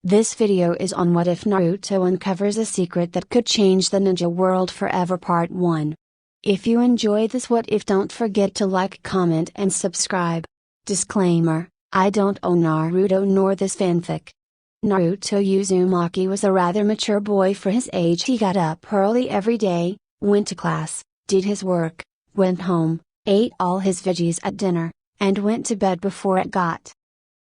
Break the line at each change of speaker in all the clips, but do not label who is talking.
This video is on what if Naruto uncovers a secret that could change the ninja world forever part 1. If you enjoy this what if, don't forget to like, comment and subscribe. Disclaimer, I don't own Naruto nor this fanfic. Naruto Uzumaki was a rather mature boy for his age. He got up early every day, went to class, did his work, went home, ate all his veggies at dinner, and went to bed before it got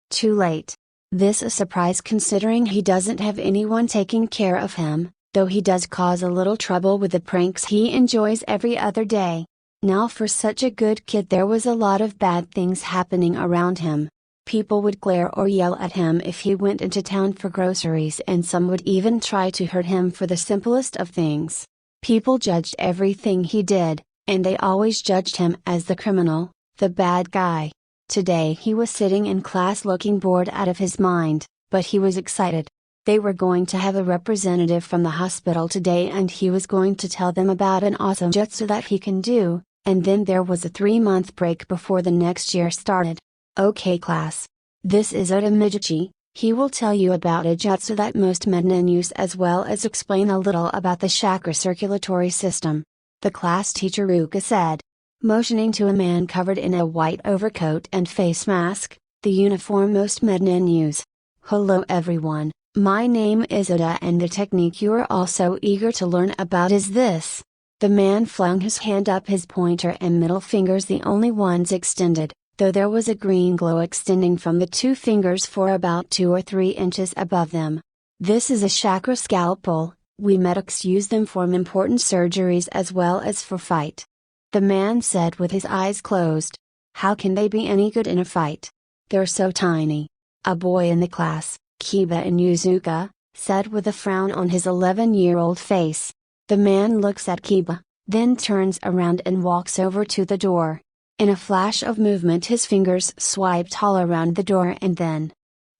too late. This a surprise considering he doesn't have anyone taking care of him, though he does cause a little trouble with the pranks he enjoys every other day. Now for such a good kid there was a lot of bad things happening around him. People would glare or yell at him if he went into town for groceries, and some would even try to hurt him for the simplest of things. People judged everything he did, and they always judged him as the criminal, the bad guy. Today he was sitting in class looking bored out of his mind, but he was excited. They were going to have a representative from the hospital today and he was going to tell them about an awesome jutsu that he can do, and then there was a 3-month break before the next year started. Okay class. This is Oda Mijichi. He will tell you about a jutsu that most men use as well as explain a little about the chakra circulatory system. The class teacher Ruka said, motioning to a man covered in a white overcoat and face mask, the uniform most men use. Hello everyone, my name is Oda and the technique you are all so eager to learn about is this. The man flung his hand up, his pointer and middle fingers the only ones extended, though there was a green glow extending from the 2 fingers for about 2 or 3 inches above them. This is a chakra scalpel. We medics use them for important surgeries as well as for fight. The man said with his eyes closed. How can they be any good in a fight? They're so tiny. A boy in the class, Kiba Inuzuka, said with a frown on his 11-year-old face. The man looks at Kiba, then turns around and walks over to the door. In a flash of movement his fingers swiped all around the door and then,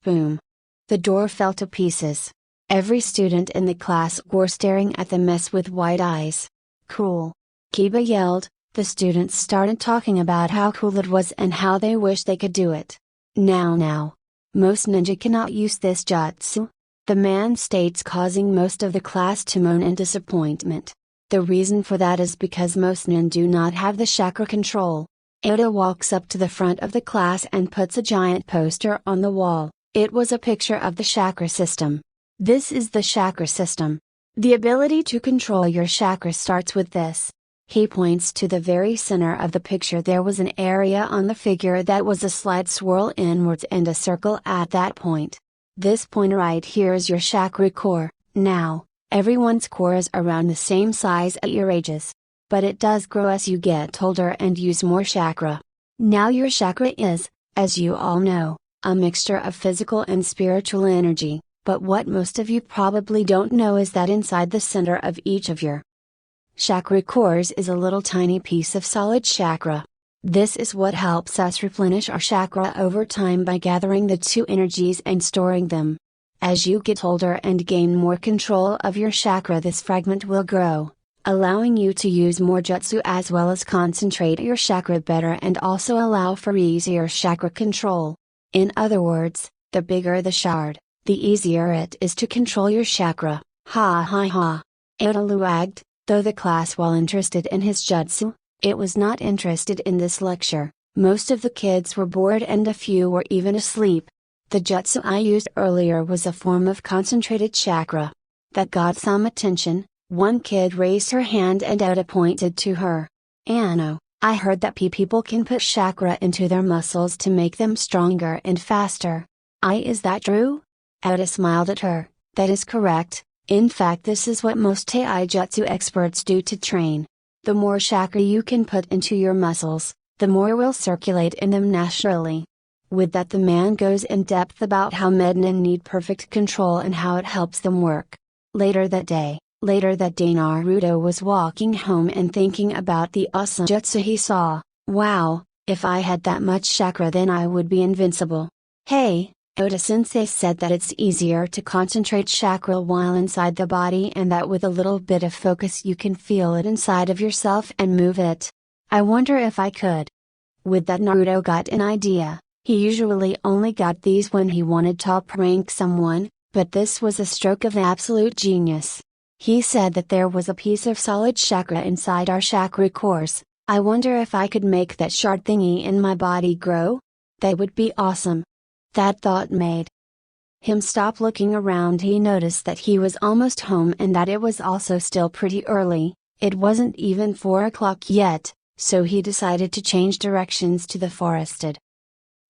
boom! The door fell to pieces. Every student in the class were staring at the mess with wide eyes. Cool! Kiba yelled. The students started talking about how cool it was and how they wish they could do it. Now. Most ninja cannot use this jutsu. The man states, causing most of the class to moan in disappointment. The reason for that is because most nin do not have the chakra control. Oda walks up to the front of the class and puts a giant poster on the wall. It was a picture of the chakra system. This is the chakra system. The ability to control your chakra starts with this. He points to the very center of the picture. There was an area on the figure that was a slight swirl inwards and a circle at that point. This point right here is your chakra core. Now, everyone's core is around the same size at your ages. But it does grow as you get older and use more chakra. Now your chakra is, as you all know, a mixture of physical and spiritual energy, but what most of you probably don't know is that inside the center of each of your chakra cores is a little tiny piece of solid chakra. This is what helps us replenish our chakra over time by gathering the 2 energies and storing them. As you get older and gain more control of your chakra, this fragment will grow, allowing you to use more jutsu as well as concentrate your chakra better and also allow for easier chakra control. In other words, the bigger the shard, the easier it is to control your chakra. Ha ha ha. Oda lagged. Though the class, while interested in his jutsu, it was not interested in this lecture. Most of the kids were bored and a few were even asleep. The jutsu I used earlier was a form of concentrated chakra. That got some attention. One kid raised her hand and Oda pointed to her. Ano, I heard that people can put chakra into their muscles to make them stronger and faster. Is that true? Oda smiled at her. That is correct. In fact, this is what most taijutsu experts do to train. The more chakra you can put into your muscles, the more will circulate in them naturally. With that, the man goes in depth about how men need perfect control and how it helps them work. Later that day, Naruto was walking home and thinking about the awesome jutsu he saw. Wow, if I had that much chakra then I would be invincible. Hey! Oda-sensei said that it's easier to concentrate chakra while inside the body and that with a little bit of focus you can feel it inside of yourself and move it. I wonder if I could. With that, Naruto got an idea. He usually only got these when he wanted to prank someone, But this was a stroke of absolute genius. He said that there was a piece of solid chakra inside our chakra cores. I wonder if I could make that shard thingy in my body grow? That would be awesome. That thought made him stop looking around. He noticed that he was almost home and that it was also still pretty early. It wasn't even 4 o'clock yet, so he decided to change directions to the forested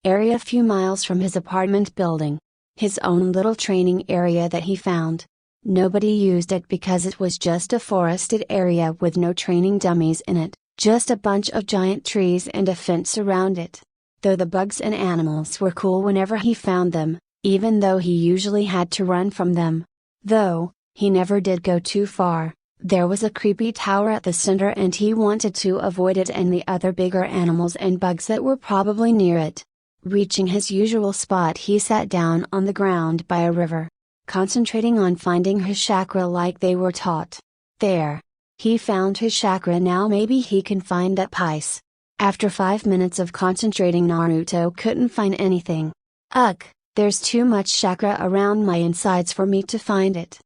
area a few miles from his apartment building. His own little training area that he found. Nobody used it because it was just a forested area with no training dummies in it, just a bunch of giant trees and a fence around it. Though the bugs and animals were cool whenever he found them, even though he usually had to run from them. Though, he never did go too far. There was a creepy tower at the center and he wanted to avoid it and the other bigger animals and bugs that were probably near it. Reaching his usual spot, he sat down on the ground by a river, concentrating on finding his chakra like they were taught. There. He found his chakra. Now maybe he can find that piece. After 5 minutes of concentrating, Naruto couldn't find anything. Ugh, there's too much chakra around my insides for me to find it.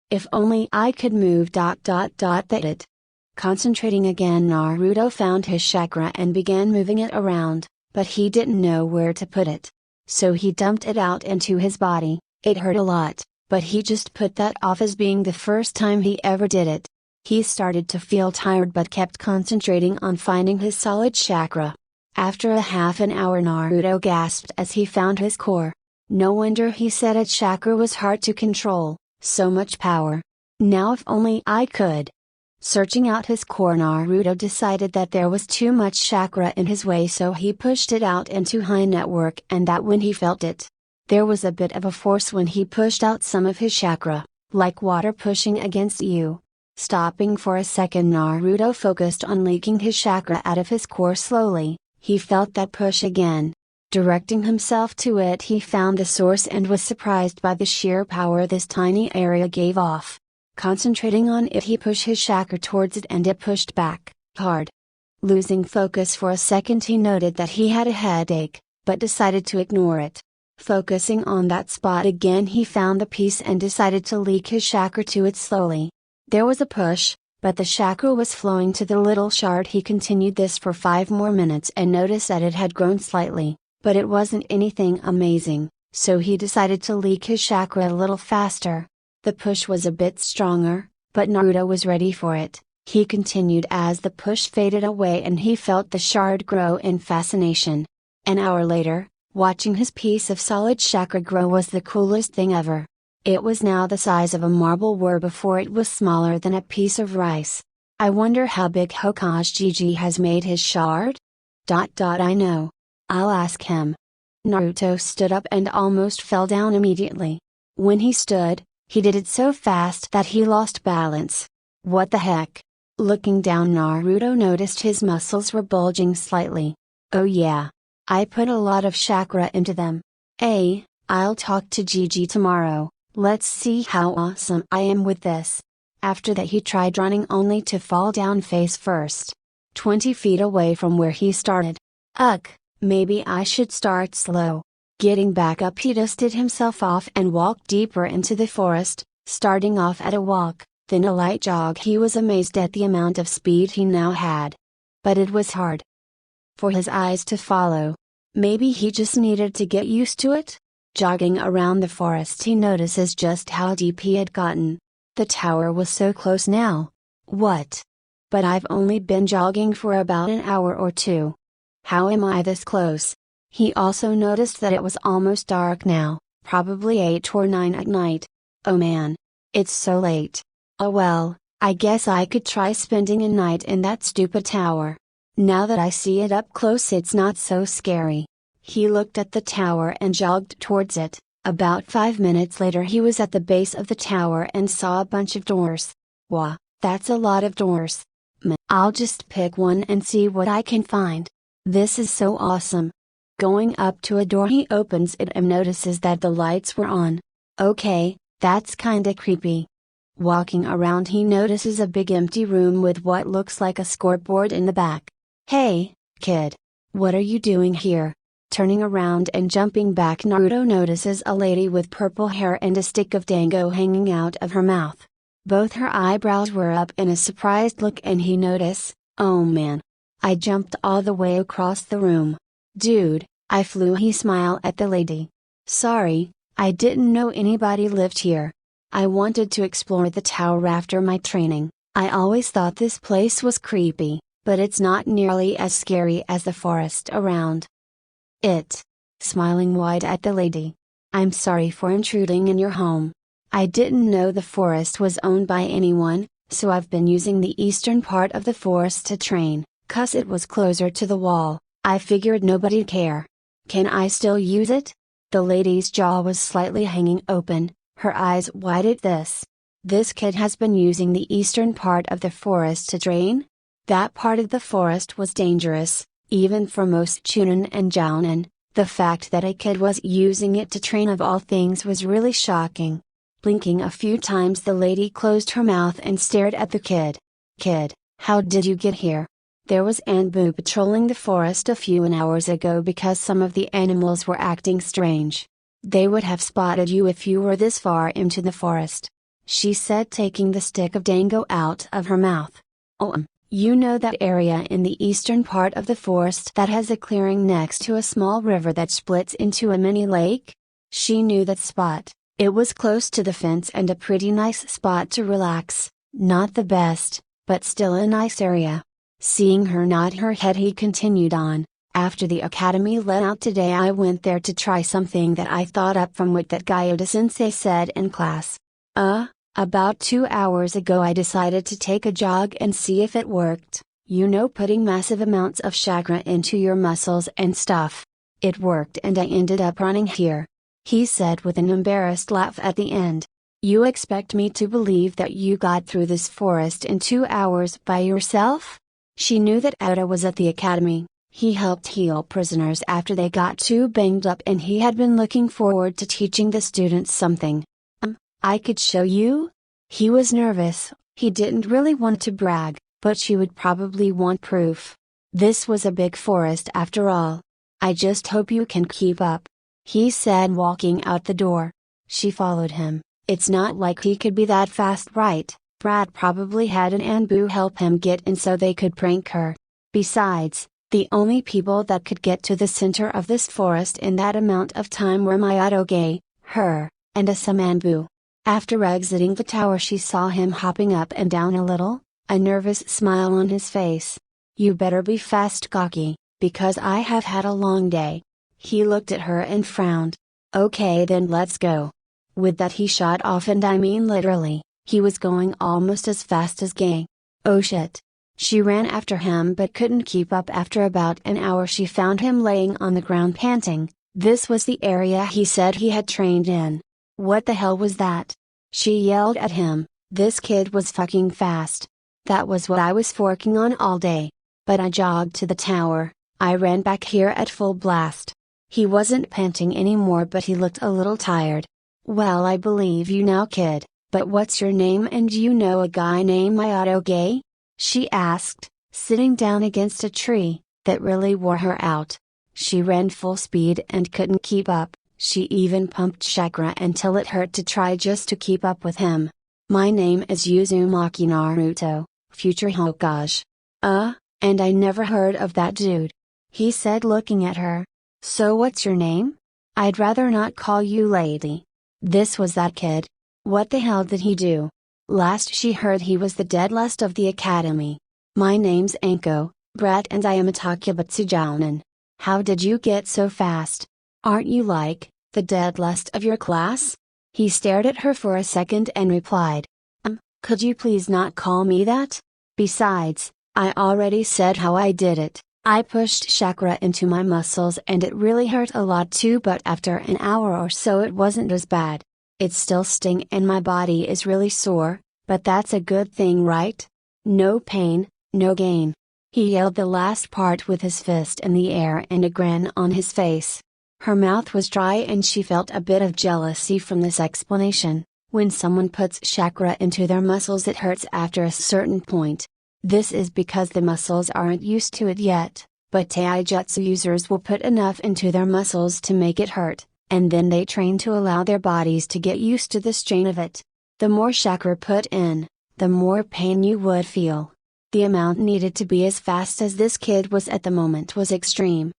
If only I could move that. Concentrating again, Naruto found his chakra and began moving it around. But he didn't know where to put it. So he dumped it out into his body. It hurt a lot, but he just put that off as being the first time he ever did it. He started to feel tired but kept concentrating on finding his solid chakra. After a half an hour, Naruto gasped as he found his core. No wonder he said a chakra was hard to control, so much power. Now if only I could. Searching out his core, Naruto decided that there was too much chakra in his way, so he pushed it out into high network, and that when he felt it, there was a bit of a force when he pushed out some of his chakra, like water pushing against you. Stopping for a second, Naruto focused on leaking his chakra out of his core slowly. He felt that push again. Directing himself to it, he found the source and was surprised by the sheer power this tiny area gave off. Concentrating on it, he pushed his chakra towards it and it pushed back, hard. Losing focus for a second, he noted that he had a headache, but decided to ignore it. Focusing on that spot again, he found the piece and decided to leak his chakra to it slowly. There was a push, but the chakra was flowing to the little shard. He continued this for 5 more minutes and noticed that it had grown slightly, but it wasn't anything amazing, so he decided to leak his chakra a little faster. The push was a bit stronger, but Naruto was ready for it. He continued as the push faded away and he felt the shard grow in fascination. An hour later, watching his piece of solid chakra grow was the coolest thing ever. It was now the size of a marble, where before it was smaller than a piece of rice. I wonder how big Hokage Gigi has made his shard? I know. I'll ask him. Naruto stood up and almost fell down immediately. When he stood, he did it so fast that he lost balance. What the heck? Looking down, Naruto noticed his muscles were bulging slightly. Oh yeah. I put a lot of chakra into them. I'll talk to Gigi tomorrow. Let's see how awesome I am with this. After that, he tried running only to fall down face first. 20 feet away from where he started. Ugh, maybe I should start slow. Getting back up, he dusted himself off and walked deeper into the forest, starting off at a walk, then a light jog. He was amazed at the amount of speed he now had. But it was hard for his eyes to follow. Maybe he just needed to get used to it? Jogging around the forest, he notices just how deep he had gotten. The tower was so close now. What? But I've only been jogging for about an hour or two. How am I this close? He also noticed that it was almost dark now, probably 8 or 9 at night. Oh man. It's so late. Oh well, I guess I could try spending a night in that stupid tower. Now that I see it up close, it's not so scary. He looked at the tower and jogged towards it. About 5 minutes later, he was at the base of the tower and saw a bunch of doors. Wow, that's a lot of doors. I'll just pick one and see what I can find. This is so awesome. Going up to a door, he opens it and notices that the lights were on. Okay, that's kinda creepy. Walking around, he notices a big empty room with what looks like a scoreboard in the back. Hey, kid. What are you doing here? Turning around and jumping back, Naruto notices a lady with purple hair and a stick of dango hanging out of her mouth. Both her eyebrows were up in a surprised look and he noticed, "Oh man. I jumped all the way across the room. Dude, I flew." He smiled at the lady. "Sorry, I didn't know anybody lived here. I wanted to explore the tower after my training. I always thought this place was creepy, but it's not nearly as scary as the forest around it." Smiling wide at the lady. "I'm sorry for intruding in your home. I didn't know the forest was owned by anyone, so I've been using the eastern part of the forest to train, 'cause it was closer to the wall. I figured nobody'd care. Can I still use it?" The lady's jaw was slightly hanging open, her eyes wide at this. This kid has been using the eastern part of the forest to train? That part of the forest was dangerous, even for most Chunin and Jounin. The fact that a kid was using it to train of all things was really shocking. Blinking a few times, the lady closed her mouth and stared at the kid. "Kid, how did you get here? There was Anbu patrolling the forest a few hours ago because some of the animals were acting strange. They would have spotted you if you were this far into the forest," she said, taking the stick of dango out of her mouth. "Oh, you know that area in the eastern part of the forest that has a clearing next to a small river that splits into a mini lake?" She knew that spot. It was close to the fence and a pretty nice spot to relax. Not the best, but still a nice area. Seeing her nod her head, he continued on. "After the academy let out today, I went there to try something that I thought up from what that Gyuda-sensei said in class. About 2 hours ago I decided to take a jog and see if it worked. You know, putting massive amounts of chakra into your muscles and stuff. It worked and I ended up running here," he said with an embarrassed laugh at the end. "You expect me to believe that you got through this forest in 2 hours by yourself?" She knew that Oda was at the academy. He helped heal prisoners after they got too banged up and he had been looking forward to teaching the students something. "I could show you?" He was nervous. He didn't really want to brag, but she would probably want proof. This was a big forest after all. "I just hope you can keep up," he said, walking out the door. She followed him. It's not like he could be that fast, right? Brad probably had an Anbu help him get in so they could prank her. Besides, the only people that could get to the center of this forest in that amount of time were Mayatoge, her, and a Anbu. After exiting the tower, she saw him hopping up and down a little, a nervous smile on his face. "You better be fast, Gaki, because I have had a long day." He looked at her and frowned. "Okay then, let's go." With that he shot off, and I mean literally, he was going almost as fast as Gay. Oh shit. She ran after him but couldn't keep up. After about an hour she found him laying on the ground panting. This was the area he said he had trained in. What the hell was that? She yelled at him. This kid was fucking fast. That was what I was working on all day. But I jogged to the tower. I ran back here at full blast. He wasn't panting anymore, but he looked a little tired. "Well, I believe you now, kid, but what's your name, and do you know a guy named Mayatoge?" she asked, sitting down against a tree. That really wore her out. She ran full speed and couldn't keep up. She even pumped chakra until it hurt to try just to keep up with him. "My name is Uzumaki Naruto, future Hokage." And I never heard of that dude," he said, looking at her. "So what's your name? I'd rather not call you lady." This was that kid. What the hell did he do? Last she heard, he was the dead last of the academy. "My name's Anko, Brett, and I am a Takebutsu Jounin. How did you get so fast? Aren't you like, the dead last of your class?" He stared at her for a second and replied. Could you please not call me that? Besides, I already said how I did it. I pushed chakra into my muscles and it really hurt a lot too, but after an hour or so it wasn't as bad. It still sting and my body is really sore, but that's a good thing, right? No pain, no gain." He yelled the last part with his fist in the air and a grin on his face. Her mouth was dry and she felt a bit of jealousy from this explanation. When someone puts chakra into their muscles, it hurts after a certain point. This is because the muscles aren't used to it yet. But taijutsu users will put enough into their muscles to make it hurt, and then they train to allow their bodies to get used to the strain of it. The more chakra put in, the more pain you would feel. The amount needed to be as fast as this kid was at the moment was extreme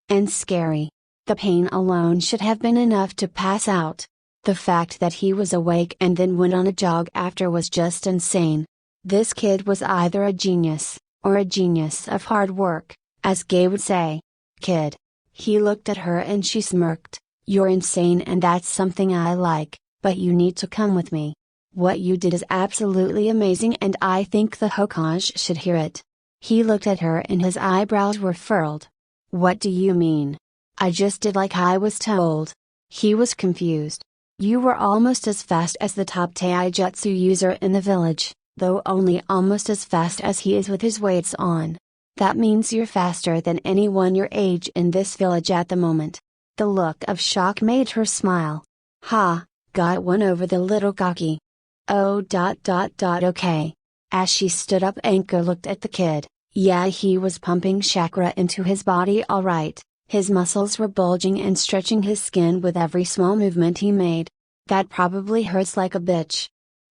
and scary. The pain alone should have been enough to pass out. The fact that he was awake and then went on a jog after was just insane. This kid was either a genius, or a genius of hard work, as Gay would say. Kid. He looked at her and she smirked. You're insane and that's something I like, but you need to come with me. What you did is absolutely amazing and I think the Hokage should hear it. He looked at her and his eyebrows were furrowed. What do you mean? I just did like I was told. He was confused. You were almost as fast as the top taijutsu user in the village, though only almost as fast as he is with his weights on. That means you're faster than anyone your age in this village at the moment. The look of shock made her smile. Ha, got one over the little gaki. Oh. Okay. As she stood up, Anko looked at the kid. Yeah, he was pumping chakra into his body alright. His muscles were bulging and stretching his skin with every small movement he made. That probably hurts like a bitch.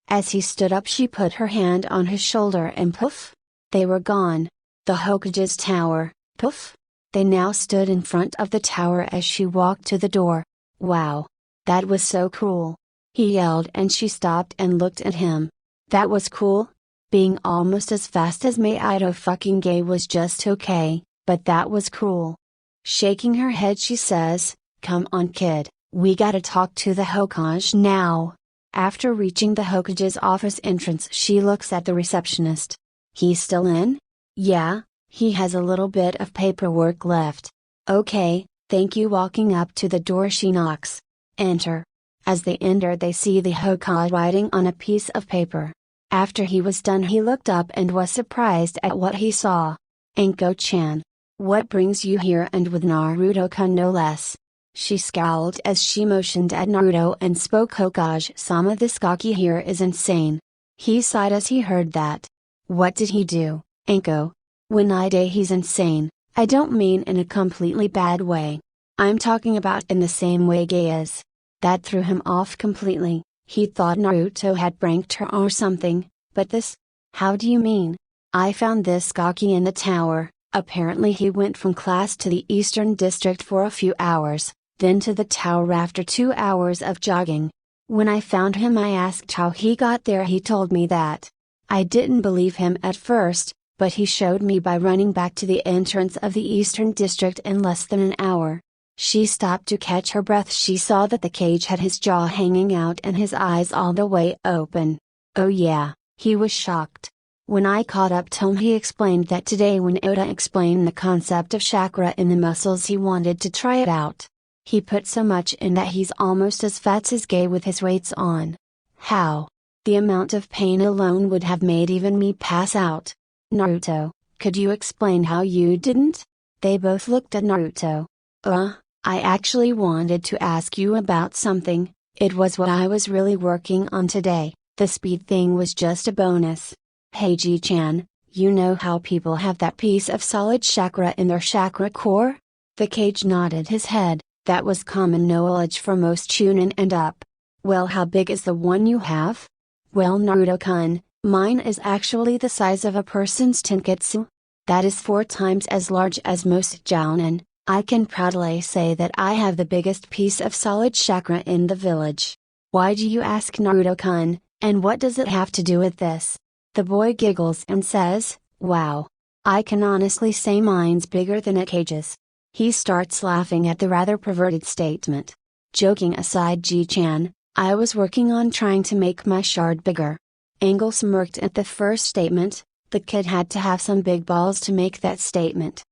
As he stood up, she put her hand on his shoulder and poof! They were gone. The Hokage's tower, poof! They now stood in front of the tower as she walked to the door. Wow! That was so cool! He yelled and she stopped and looked at him. That was cool? Being almost as fast as Meido fucking Gay was just okay, but that was cool. Shaking her head she says, come on kid, we gotta talk to the Hokage now. After reaching the Hokage's office entrance she looks at the receptionist. He's still in? Yeah, he has a little bit of paperwork left. Okay, thank you. Walking up to the door she knocks. Enter. As they enter they see the Hokage writing on a piece of paper. After he was done he looked up and was surprised at what he saw. Anko-chan. What brings you here and with Naruto-kun no less? She scowled as she motioned at Naruto and spoke. Hokage-sama, this gaki here is insane. He sighed as he heard that. What did he do, Anko? When I say he's insane, I don't mean in a completely bad way. I'm talking about in the same way Gay is. That threw him off completely. He thought Naruto had pranked her or something, but this? How do you mean? I found this gaki in the tower. Apparently he went from class to the Eastern District for a few hours, then to the tower after 2 hours of jogging. When I found him I asked how he got there. He told me that. I didn't believe him at first, but he showed me by running back to the entrance of the Eastern District in less than an hour. She stopped to catch her breath. She saw that the cage had his jaw hanging out and his eyes all the way open. Oh yeah, he was shocked. When I caught up to him he explained that today when Oda explained the concept of chakra in the muscles he wanted to try it out. He put so much in that he's almost as fat as Gay with his weights on. How? The amount of pain alone would have made even me pass out. Naruto, could you explain how you didn't? They both looked at Naruto. I actually wanted to ask you about something. It was what I was really working on today. The speed thing was just a bonus. Hey Ji-chan, you know how people have that piece of solid chakra in their chakra core? The Kage nodded his head. That was common knowledge for most Chunin and up. Well, how big is the one you have? Well, Naruto-kun, mine is actually the size of a person's tenketsu. That is 4 times as large as most Jounin. I can proudly say that I have the biggest piece of solid chakra in the village. Why do you ask, Naruto-kun, and what does it have to do with this? The boy giggles and says, wow. I can honestly say mine's bigger than a Kage's. He starts laughing at the rather perverted statement. Joking aside, Ji-chan, I was working on trying to make my shard bigger. Angle smirked at the first statement. The kid had to have some big balls to make that statement.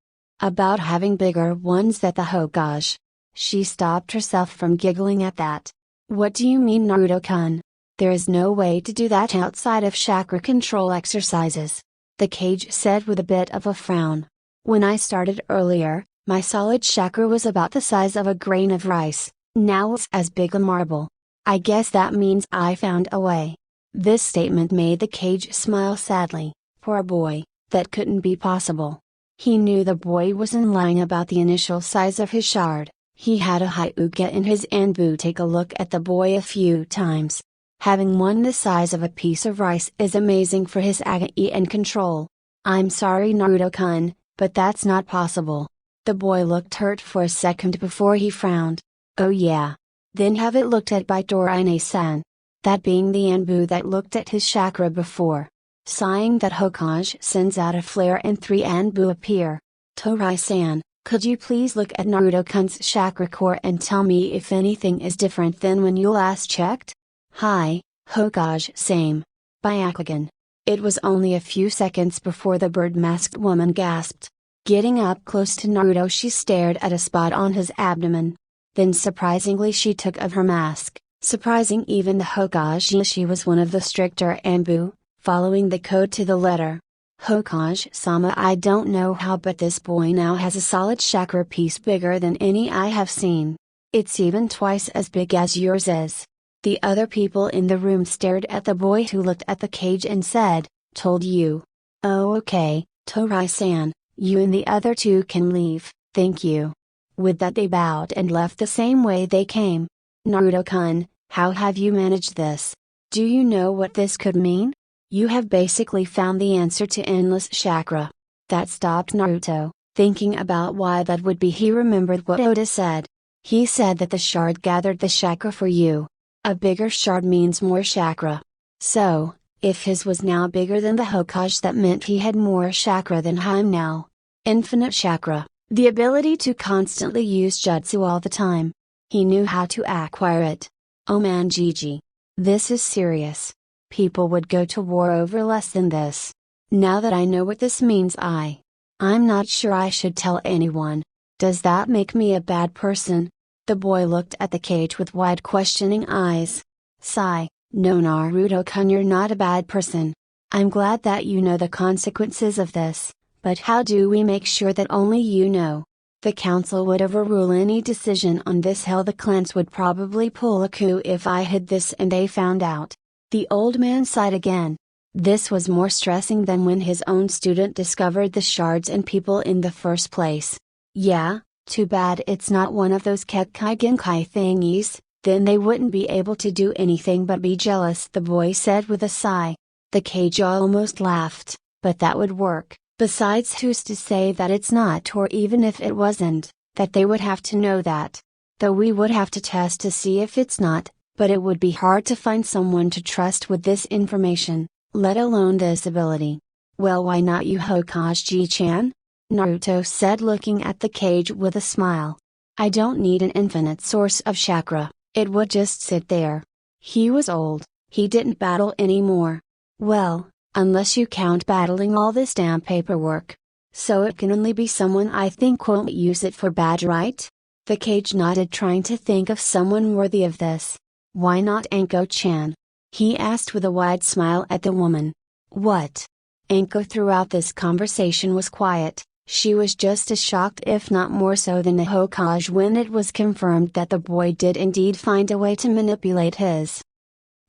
About having bigger ones than the Hokage. She stopped herself from giggling at that. What do you mean, Naruto-kun? There is no way to do that outside of chakra control exercises. The Kage said with a bit of a frown. When I started earlier, my solid chakra was about the size of a grain of rice. Now it's as big a marble. I guess that means I found a way. This statement made the Kage smile sadly. Poor boy, that couldn't be possible. He knew the boy wasn't lying about the initial size of his shard. He had a Hyuga in his Anbu take a look at the boy a few times. Having one the size of a piece of rice is amazing for his Agai and control. I'm sorry Naruto-kun, but that's not possible. The boy looked hurt for a second before he frowned. Oh yeah. Then have it looked at by Torine-san. That being the Anbu that looked at his chakra before. Sighing that Hokage sends out a flare and 3 Anbu appear. Torai-san, could you please look at Naruto-kun's chakra core and tell me if anything is different than when you last checked? Hi, Hokage same. Byakugan. It was only a few seconds before the bird-masked woman gasped. Getting up close to Naruto she stared at a spot on his abdomen. Then surprisingly she took off her mask, surprising even the Hokage. She was one of the stricter Anbu, following the code to the letter. Hokage-sama, I don't know how but this boy now has a solid chakra piece bigger than any I have seen. It's even twice as big as yours is. The other people in the room stared at the boy who looked at the cage and said, told you. Oh okay, Torai-san, you and the other 2 can leave, thank you. With that they bowed and left the same way they came. Naruto-kun, how have you managed this? Do you know what this could mean? You have basically found the answer to endless chakra. That stopped Naruto, thinking about why that would be. He remembered what Oda said. He said that the shard gathered the chakra for you. A bigger shard means more chakra. So, if his was now bigger than the Hokage, that meant he had more chakra than him now. Infinite chakra, the ability to constantly use jutsu all the time. He knew how to acquire it. Oh man Gigi. This is serious. People would go to war over less than this. Now that I know what this means I'm not sure I should tell anyone. Does that make me a bad person? The boy looked at the cage with wide questioning eyes. Sigh, no Naruto-kun, you're not a bad person. I'm glad that you know the consequences of this, but how do we make sure that only you know? The council would overrule any decision on this. Hell, the clans would probably pull a coup if I hid this and they found out. The old man sighed again. This was more stressing than when his own student discovered the shards and people in the first place. Yeah, too bad it's not one of those Kekkai Genkai thingies, then they wouldn't be able to do anything but be jealous, the boy said with a sigh. The cage almost laughed, but that would work. Besides, who's to say that it's not, or even if it wasn't, that they would have to know that. Though we would have to test to see if it's not, but it would be hard to find someone to trust with this information, let alone this ability. Well, why not you, Hokage-chan? Naruto said, looking at the cage with a smile. I don't need an infinite source of chakra, it would just sit there. He was old, he didn't battle anymore. Well, unless you count battling all this damn paperwork. So it can only be someone I think won't use it for bad, right? The cage nodded, trying to think of someone worthy of this. Why not Anko-chan? He asked with a wide smile at the woman. What? Anko throughout this conversation was quiet. She was just as shocked, if not more so, than the Hokage when it was confirmed that the boy did indeed find a way to manipulate his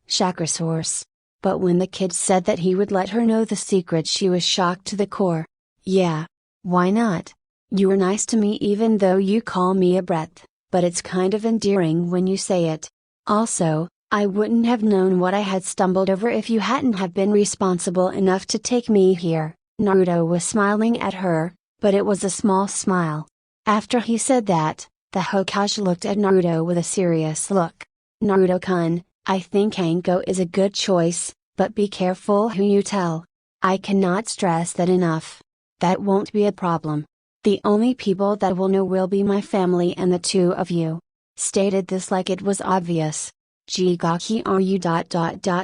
chakra source. But when the kid said that he would let her know the secret, she was shocked to the core. Yeah. Why not? You are nice to me even though you call me a brat, but it's kind of endearing when you say it. Also, I wouldn't have known what I had stumbled over if you hadn't have been responsible enough to take me here. Naruto was smiling at her, but it was a small smile. After he said that, the Hokage looked at Naruto with a serious look. Naruto-kun, I think Anko is a good choice, but be careful who you tell. I cannot stress that enough. That won't be a problem. The only people that will know will be my family and the 2 of you. Stated this like it was obvious. Jigaki, are you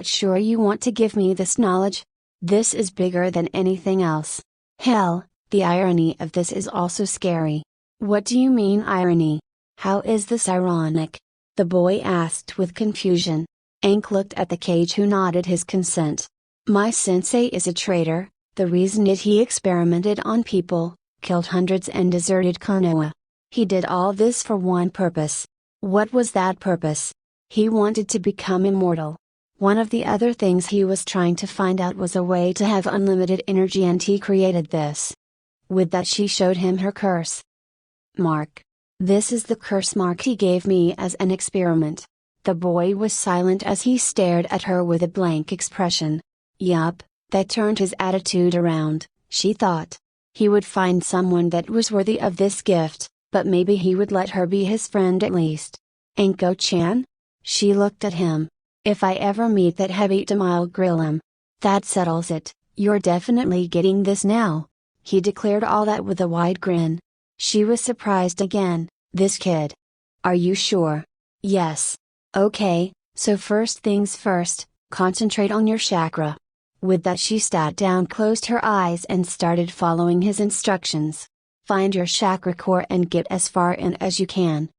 sure you want to give me this knowledge? This is bigger than anything else. Hell, the irony of this is also scary. What do you mean irony? How is this ironic? The boy asked with confusion. Ank looked at the cage, who nodded his consent. My sensei is a traitor. The reason is he experimented on people, killed hundreds and deserted Konoha. He did all this for one purpose. What was that purpose? He wanted to become immortal. One of the other things he was trying to find out was a way to have unlimited energy, and he created this. With that she showed him her curse mark. This is the curse mark he gave me as an experiment. The boy was silent as he stared at her with a blank expression. Yup, that turned his attitude around, she thought. He would find someone that was worthy of this gift, but maybe he would let her be his friend at least. Anko-chan? She looked at him. If I ever meet that Hebita, I'll grill him. That settles it, you're definitely getting this now. He declared all that with a wide grin. She was surprised again. This kid. Are you sure? Yes. Okay, so first things first, concentrate on your chakra. With that she sat down, closed her eyes and started following his instructions. Find your chakra core and get as far in as you can.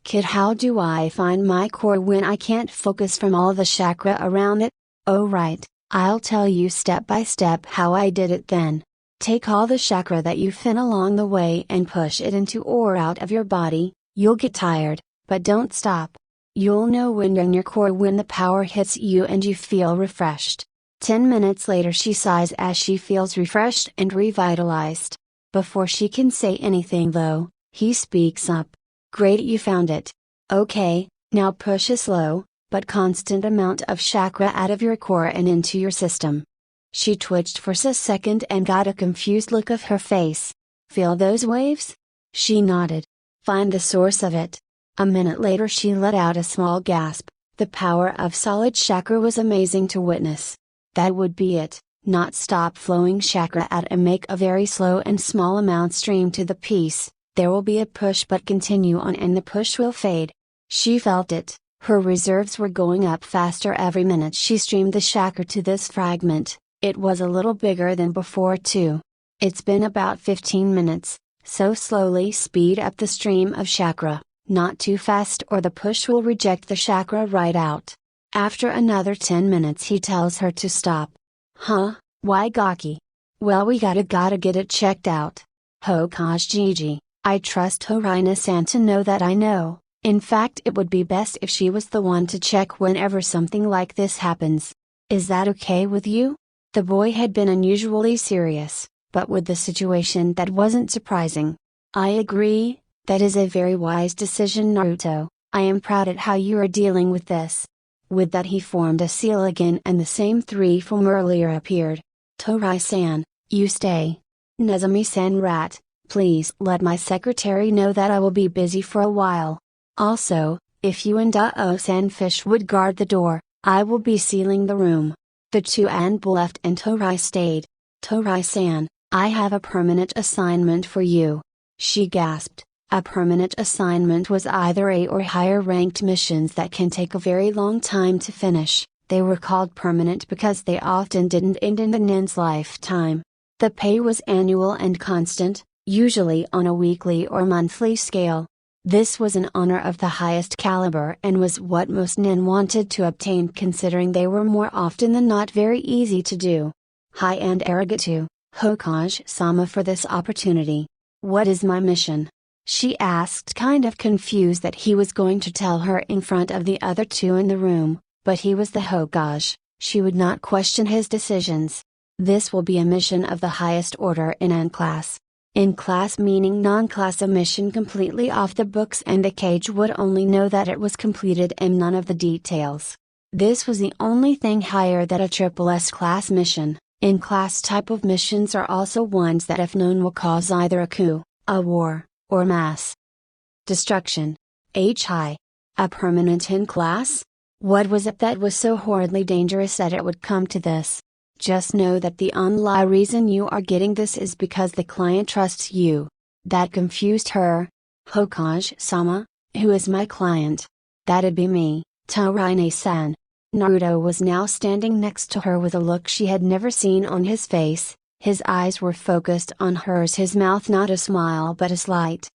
Kid, how do I find my core when I can't focus from all the chakra around it? Oh right, I'll tell you step by step how I did it then. Take all the chakra that you feel along the way and push it into or out of your body. You'll get tired, but don't stop. You'll know when you're in your core when the power hits you and you feel refreshed. 10 minutes later she sighs as she feels refreshed and revitalized. Before she can say anything though, he speaks up. Great, you found it. Okay, now push a slow, but constant amount of chakra out of your core and into your system. She twitched for a second and got a confused look of her face. Feel those waves? She nodded. Find the source of it. A minute later she let out a small gasp. The power of solid chakra was amazing to witness. That would be it, not stop flowing chakra out and make a very slow and small amount stream to the piece. There will be a push but continue on and the push will fade. She felt it, her reserves were going up faster every minute she streamed the chakra to this fragment. It was a little bigger than before too. It's been about 15 minutes, so slowly speed up the stream of chakra, not too fast or the push will reject the chakra right out. After another 10 minutes he tells her to stop. Huh, why Gaki? Well we gotta get it checked out. Hokage Gigi, I trust Horina-san to know that I know. In fact it would be best if she was the one to check whenever something like this happens. Is that okay with you? The boy had been unusually serious, but with the situation that wasn't surprising. I agree, that is a very wise decision Naruto, I am proud at how you are dealing with this. With that he formed a seal again and the same three from earlier appeared. Torai-san, you stay. Nezumi-san rat, please let my secretary know that I will be busy for a while. Also, if you and Dao-san fish would guard the door, I will be sealing the room. The two Anbu left and Torai stayed. Torai-san, I have a permanent assignment for you. She gasped. A permanent assignment was either A or higher ranked missions that can take a very long time to finish. They were called permanent because they often didn't end in the nin's lifetime. The pay was annual and constant, usually on a weekly or monthly scale. This was an honor of the highest caliber and was what most nin wanted to obtain considering they were more often than not very easy to do. Hi and arigato, Hokage-sama for this opportunity. What is my mission? She asked kind of confused that he was going to tell her in front of the other two in the room, but he was the Hokage, she would not question his decisions. This will be a mission of the highest order in N-class. In-class meaning non-class, a mission completely off the books and the cage would only know that it was completed and none of the details. This was the only thing higher than a triple S class mission. In-class type of missions are also ones that if known will cause either a coup, a war, or mass destruction. High. A permanent in-class? What was it that was so horridly dangerous that it would come to this? Just know that the only reason you are getting this is because the client trusts you. That confused her. Hokage-sama, who is my client? That'd be me, Torai-san. Naruto was now standing next to her with a look she had never seen on his face. His eyes were focused on hers, his mouth not a smile but a slight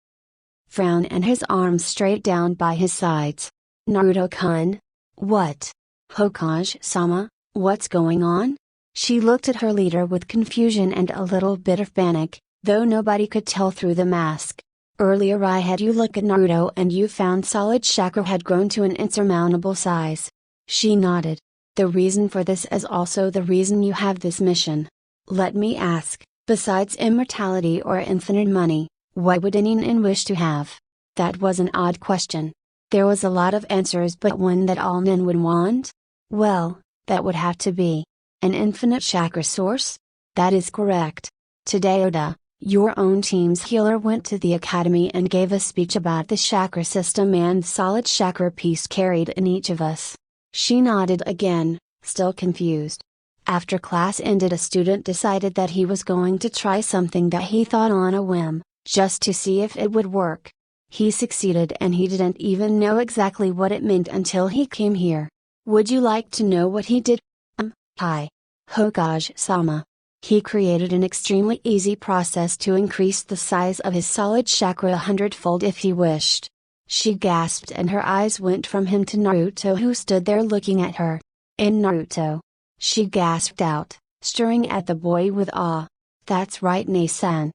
frown and his arms straight down by his sides. Naruto-kun? What? Hokage-sama, what's going on? She looked at her leader with confusion and a little bit of panic, though nobody could tell through the mask. Earlier I had you look at Naruto and you found solid chakra had grown to an insurmountable size. She nodded. The reason for this is also the reason you have this mission. Let me ask, Besides immortality or infinite money, what would any nin wish to have? That was an odd question. There was a lot of answers, but one that all nin would want? Well, that would have to be an infinite chakra source? That is correct. Today Oda, your own team's healer, went to the academy and gave a speech about the chakra system and the solid chakra piece carried in each of us. She nodded again, still confused. After class ended, a student decided that he was going to try something that he thought on a whim, just to see if it would work. He succeeded, and he didn't even know exactly what it meant until he came here. Would you like to know what he did? Hi. Hokage-sama. He created an extremely easy process to increase the size of his solid chakra 100-fold if he wished. She gasped, and her eyes went from him to Naruto, who stood there looking at her. In Naruto. She gasped out, staring at the boy with awe. That's right, Nei-san.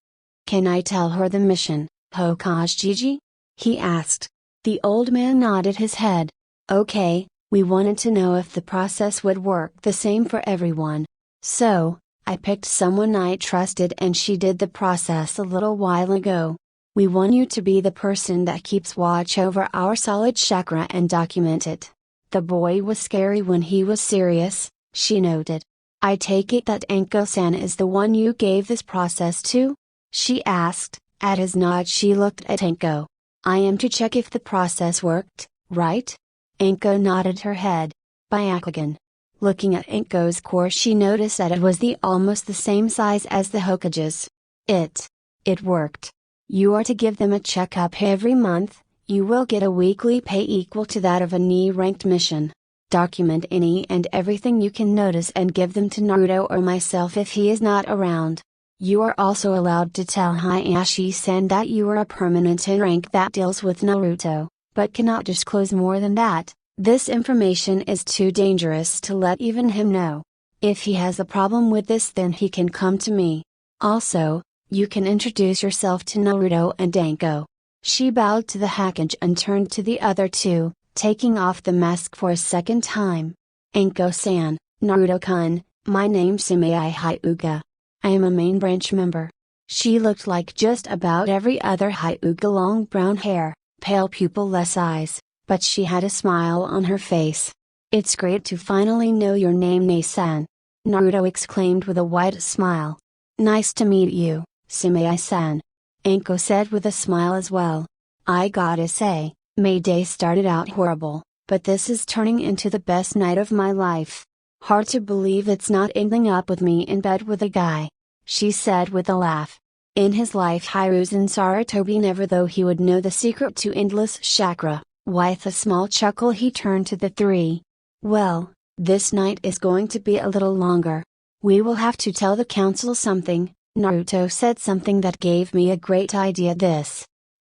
Can I tell her the mission, Hokage-Gigi? He asked. The old man nodded his head. Okay, we wanted to know if the process would work the same for everyone. So, I picked someone I trusted, and she did the process a little while ago. We want you to be the person that keeps watch over our solid chakra and document it. The boy was scary when he was serious, she noted. I take it that Anko-san is the one you gave this process to? She asked. At his nod, she looked at Anko. I am to check if the process worked, right? Anko nodded her head. Byakugan. Looking at Anko's core, she noticed that it was almost the same size as the Hokage's. It worked. You are to give them a checkup every month. You will get a weekly pay equal to that of a ni-ranked mission. Document any and everything you can notice and give them to Naruto or myself if he is not around. You are also allowed to tell Hayashi-san that you are a permanent in rank that deals with Naruto, but cannot disclose more than that. This information is too dangerous to let even him know. If he has a problem with this, then he can come to me. Also, you can introduce yourself to Naruto and Anko. She bowed to the Hokage and turned to the other two, taking off the mask for a second time. Anko-san, Naruto-kun, my name's Sumei Hyuga. I am a main branch member. She looked like just about every other Hyuga, long brown hair, pale pupil-less eyes, but she had a smile on her face. It's great to finally know your name, Nei-san. Naruto exclaimed with a wide smile. Nice to meet you, Sumei-san. Anko said with a smile as well. I gotta say, May Day started out horrible, but this is turning into the best night of my life. Hard to believe it's not ending up with me in bed with a guy. She said with a laugh. In his life, Hiruzen Sarutobi never, though he would know the secret to endless chakra. With a small chuckle, he turned to the three. Well, this night is going to be a little longer. We will have to tell the council something. Naruto said something that gave me a great idea.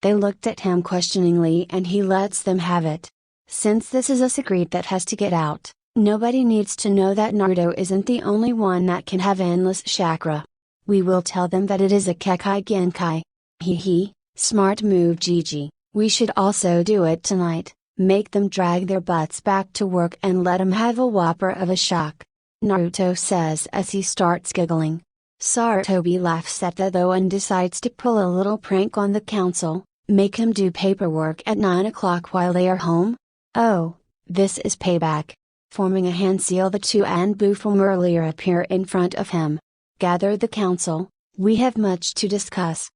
They looked at him questioningly, and he lets them have it. Since this is a secret that has to get out, nobody needs to know that Naruto isn't the only one that can have endless chakra. We will tell them that it is a Kekai Genkai. Hee, smart move, Gigi. We should also do it tonight. Make them drag their butts back to work and let them have a whopper of a shock. Naruto says as he starts giggling. Sarutobi laughs at that though and decides to pull a little prank on the council, make him do paperwork at 9 o'clock while they are home. Oh, this is payback. Forming a hand seal, the two Anbu from earlier appear in front of him. Gather the council, we have much to discuss.